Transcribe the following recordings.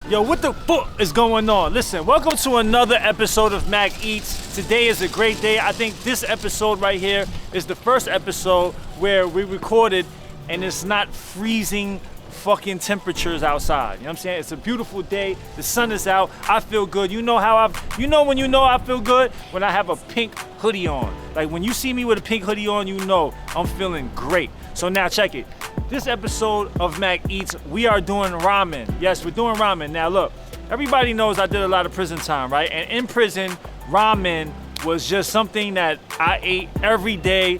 Yo, what the fuck is going on? Listen, welcome to another episode of Mac Eats. Today is a great day. I think this episode right here is the first episode where we recorded and it's not freezing fucking temperatures outside. You know what I'm saying? It's a beautiful day. The sun is out. I feel good. You know when I feel good? When I have a pink hoodie on. Like when you see me with a pink hoodie on, you know I'm feeling great. So now check it. This episode of Mac Eats, we are doing ramen. Yes, we're doing ramen. Now look, everybody knows I did a lot of prison time, right? And in prison, ramen was just something that I ate every day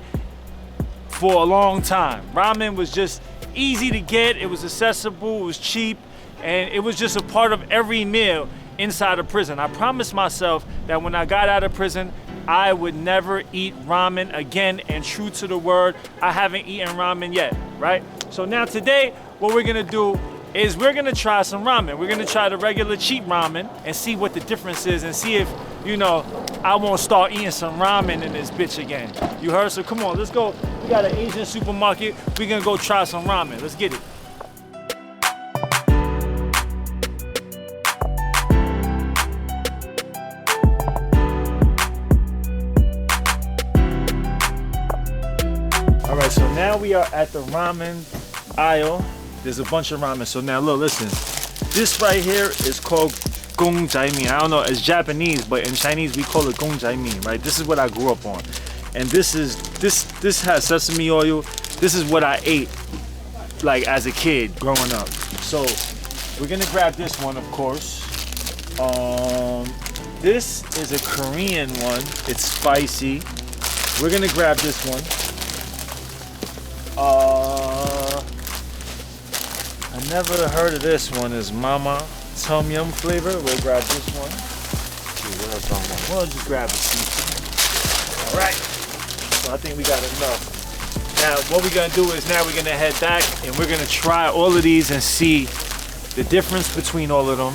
for a long time. Ramen was just easy to get, it was accessible, it was cheap, and it was just a part of every meal inside of prison. I promised myself that when I got out of prison, I would never eat ramen again, and true to the word, I haven't eaten ramen yet, right? So now today, what we're gonna do is we're gonna try some ramen. We're gonna try the regular cheap ramen and see what the difference is and see if, you know, I won't start eating some ramen in this bitch again. You heard? So come on, let's go. We got an Asian supermarket. We're gonna go try some ramen. Let's get it. All right, so now we are at the ramen aisle. There's a bunch of ramen. So now look, listen. This right here is called gong jai mein. I don't know, it's Japanese, but in Chinese we call it gong jai mein, right? This is what I grew up on. And this has sesame oil. This is what I ate like as a kid growing up. So we're gonna grab this one, of course. This is a Korean one. It's spicy. We're gonna grab this one. I never heard of this one. Is Mama Tom Yum flavor. We'll grab this one. We'll just grab a seafood. All right. So I think we got enough. Now, what we're gonna do is now we're gonna head back and we're gonna try all of these and see the difference between all of them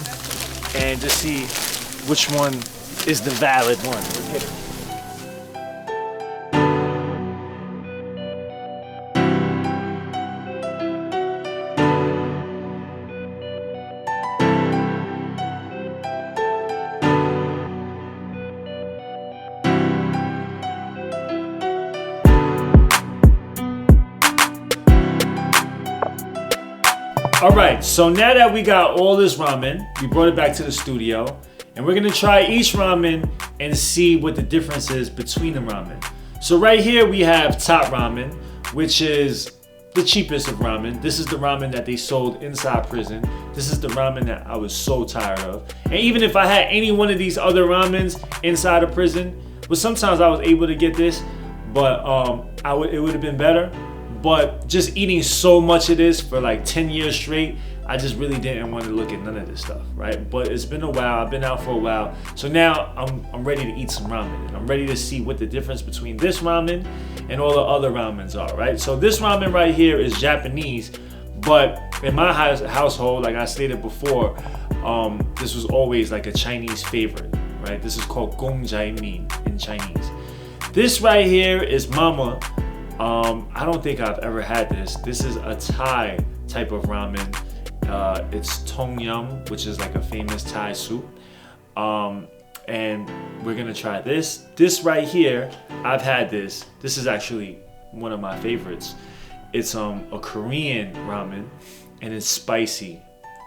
and just see which one is the valid one. Let's get it. All right, so now that we got all this ramen, we brought it back to the studio, and we're gonna try each ramen and see what the difference is between the ramen. So right here we have top ramen, which is the cheapest of ramen. This is the ramen that they sold inside prison. This is the ramen that I was so tired of. And even if I had any one of these other ramens inside of prison, well, sometimes I was able to get this, but it would have been better. But just eating so much of this for like 10 years straight, I just really didn't want to look at none of this stuff, right? But it's been a while, I've been out for a while. So now I'm ready to eat some ramen. And I'm ready to see what the difference between this ramen and all the other ramens are, right? So this ramen right here is Japanese, but in my household, like I stated before, this was always like a Chinese favorite, right? This is called gong jai mein in Chinese. This right here is Mama. I don't think I've ever had this. This is a Thai type of ramen. It's Tom Yum, which is like a famous Thai soup. And we're gonna try this. This right here, I've had this. This is actually one of my favorites. It's a Korean ramen, and it's spicy.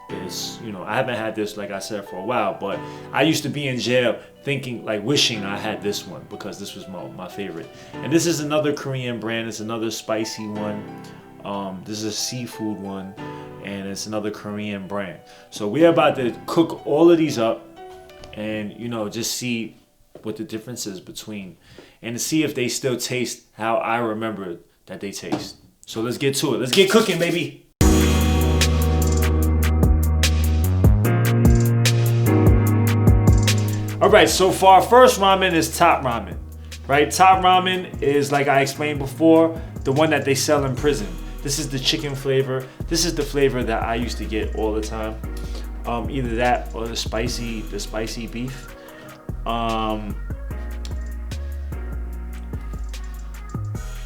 It's, you know, I haven't had this, like I said, for a while, but I used to be in jail thinking, like wishing I had this one because this was my favorite. And this is another Korean brand. It's another spicy one. This is a seafood one, and it's another Korean brand. So we're about to cook all of these up and, you know, just see what the difference is between, and to see if they still taste how I remember that they taste. So let's get to it. Let's get cooking, baby. All right, so for our first ramen is top ramen, right? Top ramen is, like I explained before, the one that they sell in prison. This is the chicken flavor. This is the flavor that I used to get all the time. Either that or the spicy beef.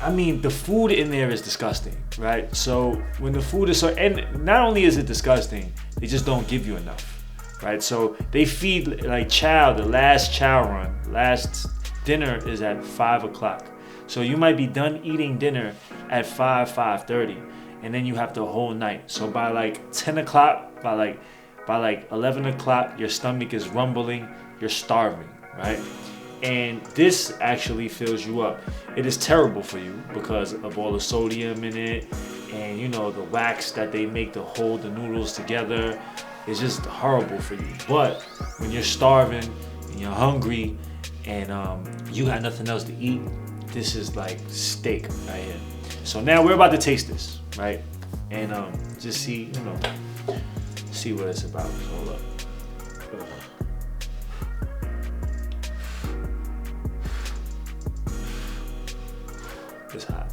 I mean, the food in there is disgusting, right? So when the food is so, and not only is it disgusting, they just don't give you enough. right? So they feed like chow, the last chow run, last dinner is at 5 o'clock. So you might be done eating dinner at 5:30, and then you have the whole night. So by like 10 o'clock, by like 11 o'clock, your stomach is rumbling, you're starving, right? And this actually fills you up. It is terrible for you because of all the sodium in it, and you know the wax that they make to hold the noodles together. It's just horrible for you. But when you're starving and you're hungry and you got nothing else to eat, this is like steak right here. So now we're about to taste this, right? And just see, you know, see what it's about. So hold up. It's hot.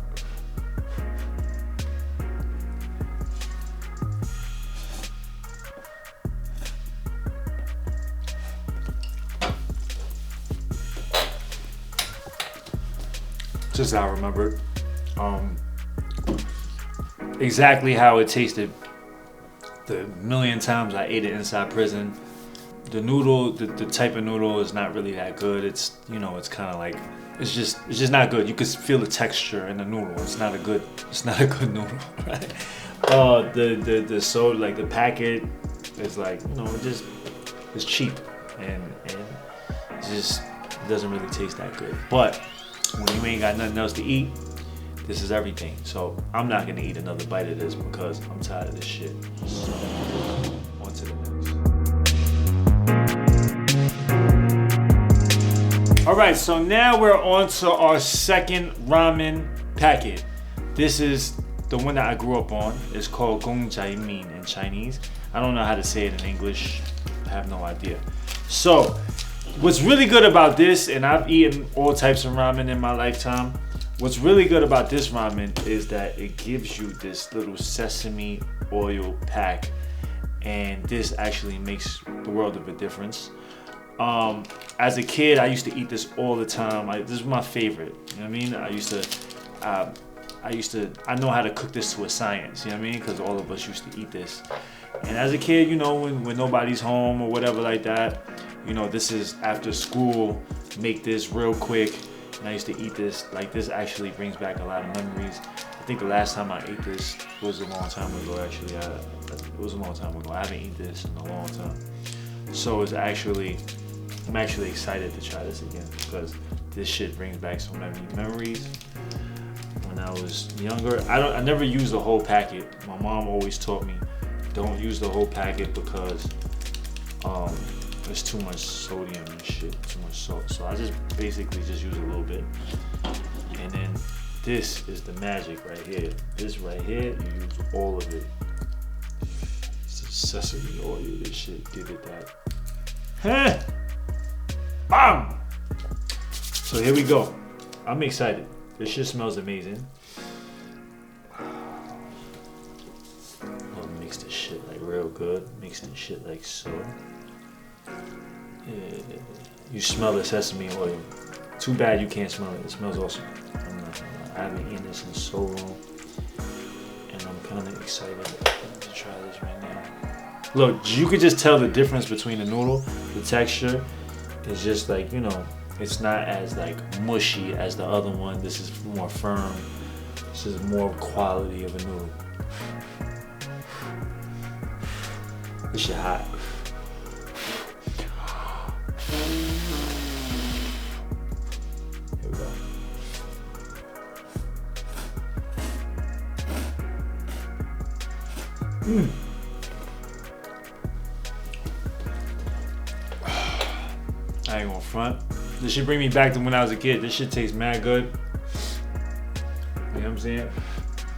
Just how I remembered. Exactly how it tasted the million times I ate it inside prison. The noodle, the type of noodle is not really that good. It's, you know, it's kind of like, it's just not good. You can feel the texture in the noodle. It's not a good noodle, right? Like the packet is like, you know, it's cheap and it just doesn't really taste that good. But when you ain't got nothing else to eat, this is everything. So I'm not gonna eat another bite of this because I'm tired of this shit. So on to the next. All right, so now we're on to our second ramen packet. This is the one that I grew up on. It's called Gong Jai Min in Chinese. I don't know how to say it in English. I have no idea. So what's really good about this, and I've eaten all types of ramen in my lifetime, what's really good about this ramen is that it gives you this little sesame oil pack, and this actually makes the world of a difference. As a kid, I used to eat this all the time. This is my favorite. You know what I mean? I know how to cook this to a science. You know what I mean? Because all of us used to eat this. And as a kid, you know, when nobody's home or whatever like that, you know, this is after school, make this real quick. And I used to eat this. Like, this actually brings back a lot of memories. I think the last time I ate this was a long time ago, actually. It was a long time ago. I haven't eaten this in a long time. So I'm actually excited to try this again because this shit brings back so many memories. When I was younger, I never used the whole packet. My mom always taught me, don't use the whole packet because there's too much sodium and shit, too much salt. So I just basically just use a little bit. And then this is the magic right here. This right here, you use all of it. It's sesame oil, this shit, give it that. Huh? Bam! So here we go. I'm excited. This shit smells amazing. I'll mix this shit like real good. Mix this shit like so. Yeah. You smell the sesame oil. Too bad you can't smell it. It smells awesome. I'm not gonna lie. I haven't eaten this in so long. And I'm kind of excited to try this right now. Look, you could just tell the difference between the noodle. The texture is just like, you know, it's not as like mushy as the other one. This is more firm. This is more quality of a noodle. This shit hot. Here we go. I ain't gonna front. This should bring me back to when I was a kid. This shit tastes mad good. You know what I'm saying?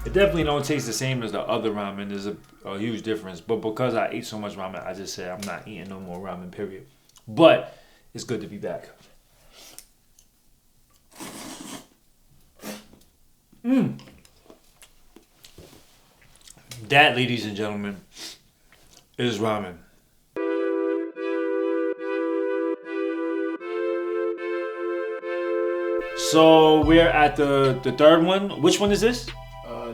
It definitely don't taste the same as the other ramen. There's a huge difference. But because I ate so much ramen, I just said I'm not eating no more ramen, period. But it's good to be back. That, ladies and gentlemen, is ramen. So we're at the third one. Which one is this?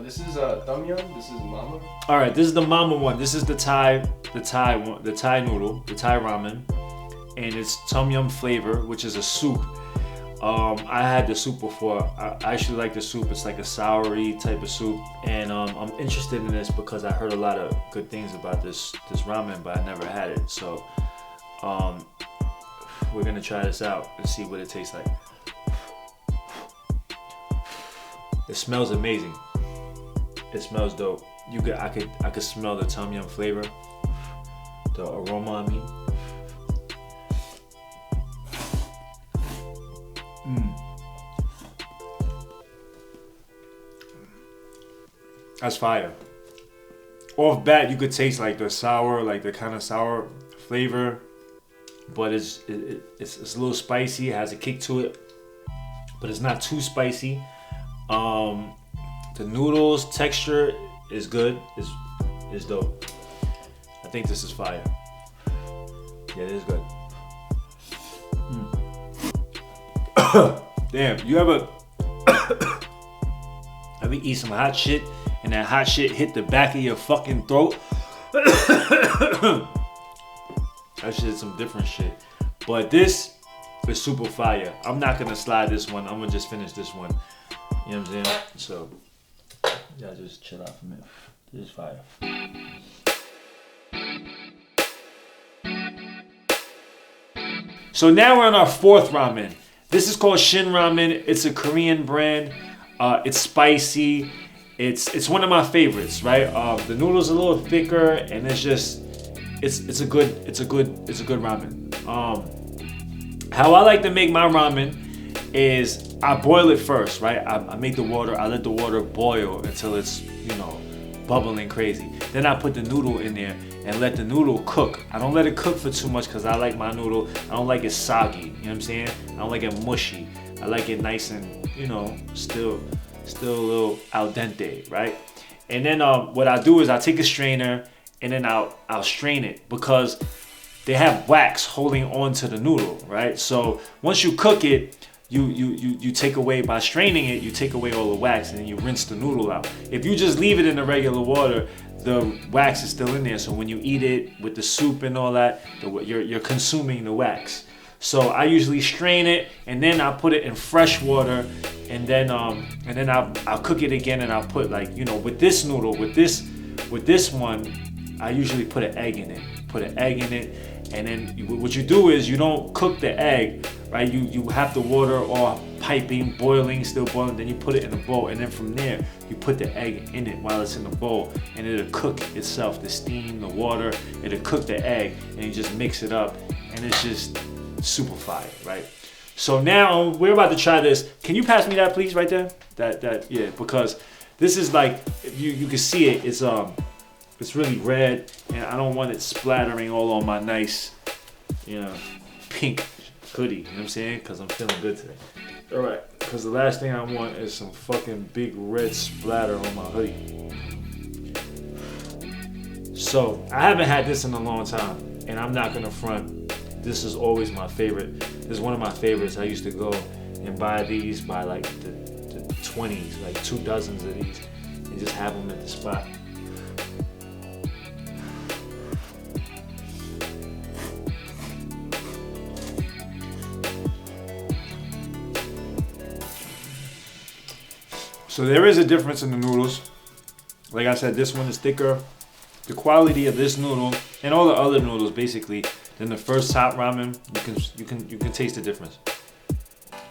this is Tom Yum. This is Mama. All right, this is the Mama one. This is the Thai one, the Thai noodle, the Thai ramen, and it's Tom Yum flavor, which is a soup. I had the soup before. I actually like the soup. It's like a soury type of soup, and I'm interested in this because I heard a lot of good things about this ramen, but I never had it. So we're gonna try this out and see what it tastes like. It smells amazing. It smells dope. I could smell the Tom Yum flavor, the aroma. I mean. That's fire. Off bat, you could taste like the sour, like the kind of sour flavor, but it's a little spicy. It has a kick to it, but it's not too spicy. The noodles texture is good. Is dope. I think this is fire. Yeah, it is good. Damn, you ever eat some hot shit and that hot shit hit the back of your fucking throat? That shit's some different shit. But this is super fire. I'm not gonna slide this one. I'm gonna just finish this one. You know what I'm saying? So, y'all just chill out for a minute. This is fire. So now we're on our fourth ramen. This is called Shin Ramen. It's a Korean brand. It's spicy. It's one of my favorites, right? The noodles are a little thicker, and it's a good ramen. How I like to make my ramen is I boil it first, right? I make the water. I let the water boil until it's bubbling crazy. Then I put the noodle in there and let the noodle cook. I don't let it cook for too much because I like my noodle. I don't like it soggy. You know what I'm saying? I don't like it mushy. I like it nice and still a little al dente, right? And then what I do is I take a strainer and then I'll strain it because they have wax holding on to the noodle, right? So once you cook it, you take away, by straining it, you take away all the wax and then you rinse the noodle out. If you just leave it in the regular water, the wax is still in there. So when you eat it with the soup and all that, you're consuming the wax. So I usually strain it and then I'll put it in fresh water and then I'll cook it again and I'll put with this noodle, with this one, I usually put an egg in it. And then what you do is you don't cook the egg, right? You have the water all piping, still boiling. Then you put it in a bowl, and then from there you put the egg in it while it's in the bowl, and it'll cook itself. The steam, the water, it'll cook the egg, and you just mix it up, and it's just super fire, right? So now we're about to try this. Can you pass me that, please, right there? Yeah, because this is like you can see it. It's really red, and I don't want it splattering all on my nice, pink hoodie. You know what I'm saying? Because I'm feeling good today. All right, because the last thing I want is some fucking big red splatter on my hoodie. So I haven't had this in a long time, and I'm not gonna front. This is always my favorite. This is one of my favorites. I used to go and buy these by like the 20s, like 2 dozens of these, and just have them at the spot. So there is a difference in the noodles. Like I said, this one is thicker. The quality of this noodle and all the other noodles basically than the first top ramen, you can taste the difference.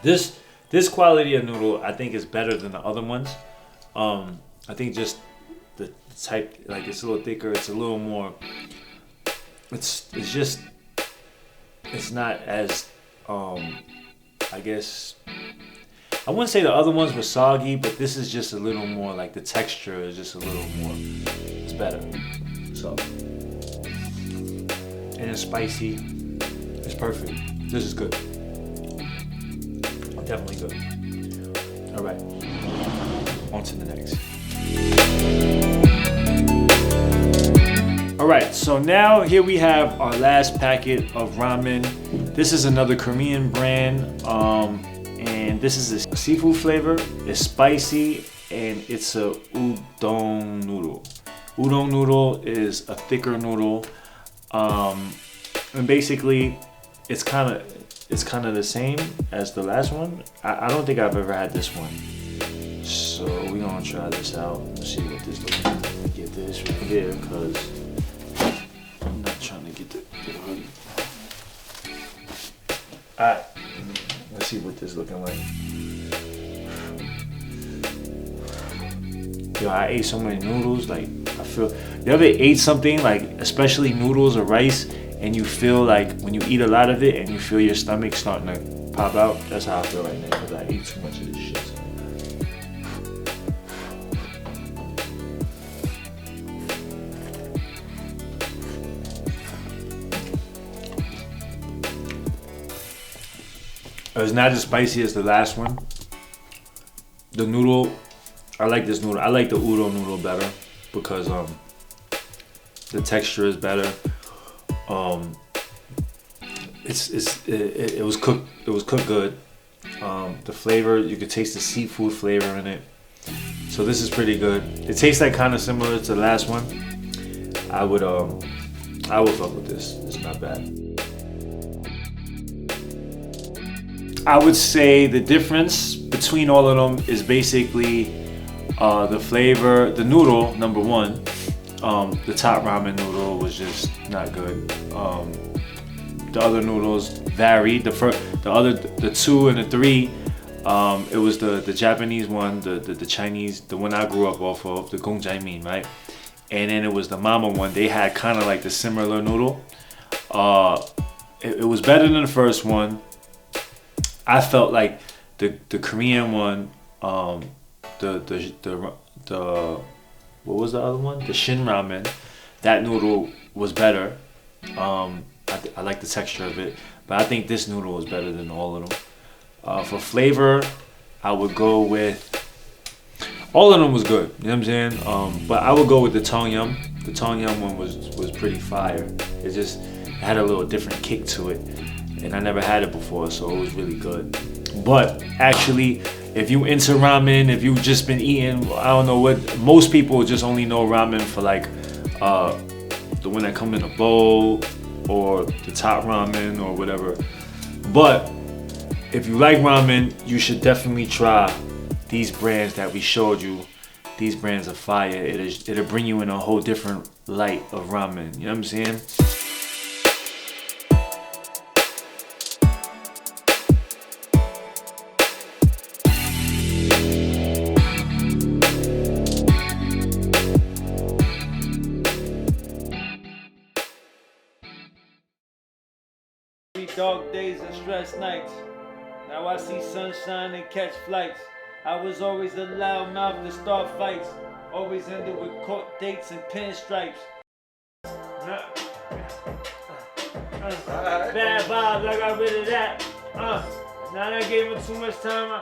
This quality of noodle I think is better than the other ones. I think just the type, like it's a little thicker, it's a little more, it's not as I guess, I wouldn't say the other ones were soggy, but this is just a little more, like the texture is just a little more, it's better. So, and it's spicy, it's perfect. This is good. Definitely good. All right, on to the next. All right, so now here we have our last packet of ramen. This is another Korean brand. And this is a seafood flavor. It's spicy and it's a udon noodle. Udon noodle is a thicker noodle, and basically it's kind of the same as the last one. I don't think I've ever had this one, so we're gonna try this out. Let's see what this looks like. Get this right here because I'm not trying to get the hoodie. Alright, let's see what this looking like. Yo, I ate so many noodles, like I feel, you ever ate something like, especially noodles or rice, and you feel like when you eat a lot of it and you feel your stomach starting to pop out? That's how I feel right now because I ate too much of this shit. It's not as spicy as the last one. The noodle, I like this noodle. I like the udon noodle better because the texture is better. It was cooked. It was cooked good. The flavor, you could taste the seafood flavor in it. So this is pretty good. It tastes like kind of similar to the last one. I would fuck with this. It's not bad. I would say the difference between all of them is basically the flavor. The noodle, number one, the top ramen noodle was just not good. The other noodles varied. The 2 and the 3, it was the Japanese one, the Chinese, the one I grew up off of, the gongjaimin, right? And then it was the Mama one. They had kind of like the similar noodle. It was better than the first one. I felt like the Korean one, the what was the other one? The Shin ramen. That noodle was better. I like the texture of it, but I think this noodle was better than all of them. For flavor, I would go with, all of them was good. You know what I'm saying? But I would go with the Tom Yum. The Tom Yum one was pretty fire. It had a little different kick to it. And I never had it before, so it was really good. But actually, if you into ramen, if you've just been eating, I don't know what, most people just only know ramen for like the one that come in a bowl or the top ramen or whatever. But if you like ramen, you should definitely try these brands that we showed you. These brands are fire. It'll bring you in a whole different light of ramen. You know what I'm saying? Dark days and stress nights. Now I see sunshine and catch flights. I was always a loud mouth to start fights. Always ended with court dates and pinstripes. Bad vibes, I got rid of that. Now I gave him too much time.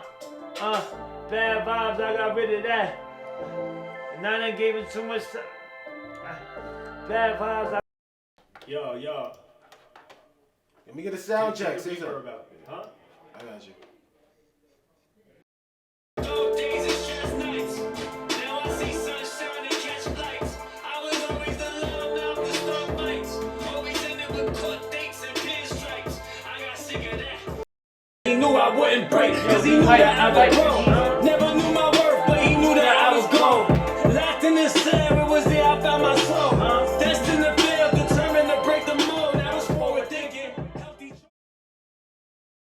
Bad vibes, I got rid of that. Now I gave him too much time. Bad vibes. Yo. Let me get a sound check. Say something. Huh? I got you. He knew I wouldn't break, cause he knew that I like